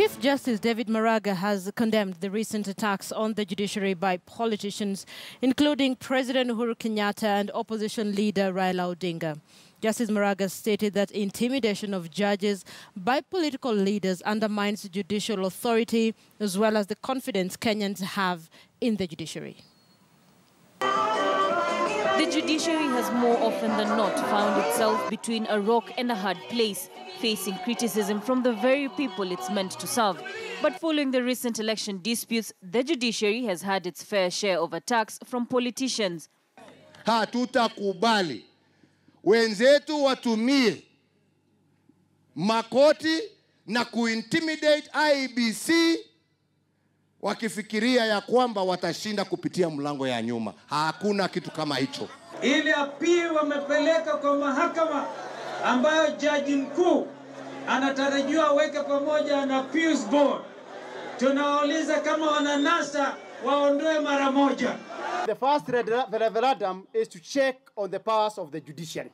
Chief Justice David Maraga has condemned the recent attacks on the judiciary by politicians, including President Uhuru Kenyatta and opposition leader Raila Odinga. Justice Maraga stated that intimidation of judges by political leaders undermines judicial authority as well as the confidence Kenyans have in the judiciary. The judiciary has more often than not found itself between a rock and a hard place, facing criticism from the very people it's meant to serve. But following the recent election disputes, the judiciary has had its fair share of attacks from politicians. Hatutakubali wenzetu watumie makoti na kuintimidate IEBC wakifikiria ya kwamba watashinda kupitia mlango ya nyuma. Hakuna kitu kama hicho. Ile appeal wamepeleka kwa mahakama ambayo jaji mkuu anatarajiwa weke pamoja na appeals board. Tunauliza kama wananasa waondoe mara moja. The first referendum is to check on the powers of the judiciary.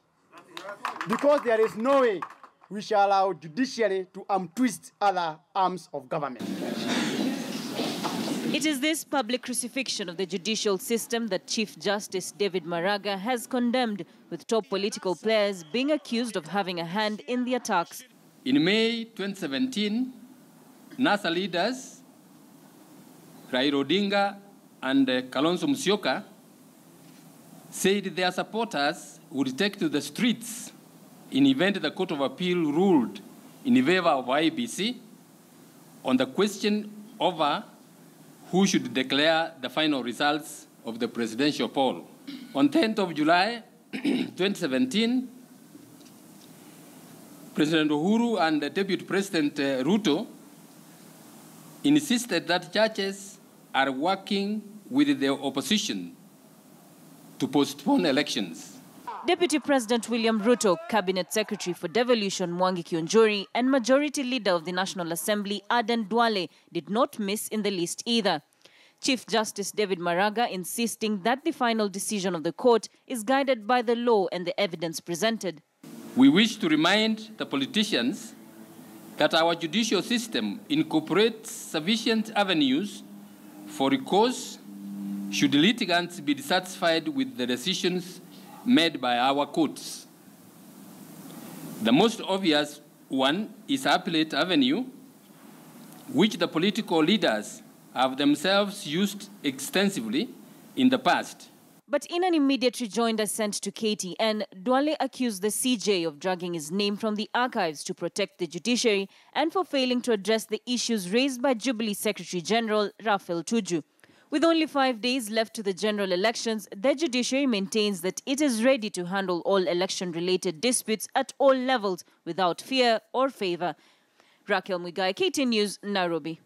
Because there is no way we shall allow judiciary to twist other arms of government. It is this public crucifixion of the judicial system that Chief Justice David Maraga has condemned, with top political players being accused of having a hand in the attacks. In May 2017, NASA leaders Raila Odinga and Kalonzo Musyoka said their supporters would take to the streets in event the Court of Appeal ruled in favor of IEBC on the question over who should declare the final results of the presidential poll. On 10th of July 2017, President Uhuru and Deputy President Ruto insisted that judges are working with the opposition to postpone elections. Deputy President William Ruto, Cabinet Secretary for Devolution Mwangi Kionjori, and Majority Leader of the National Assembly Aden Duale did not miss in the list either. Chief Justice David Maraga insisting that the final decision of the court is guided by the law and the evidence presented. We wish to remind the politicians that our judicial system incorporates sufficient avenues for recourse should litigants be dissatisfied with the decisions made by our courts. The most obvious one is appellate avenue, which the political leaders have themselves used extensively in the past. But in an immediate rejoinder sent to KTN, Duale accused the CJ of dragging his name from the archives to protect the judiciary and for failing to address the issues raised by Jubilee Secretary General Raphael Tuju. With only 5 days left to the general elections, the judiciary maintains that it is ready to handle all election-related disputes at all levels without fear or favor. Raquel Muigai, KTN News, Nairobi.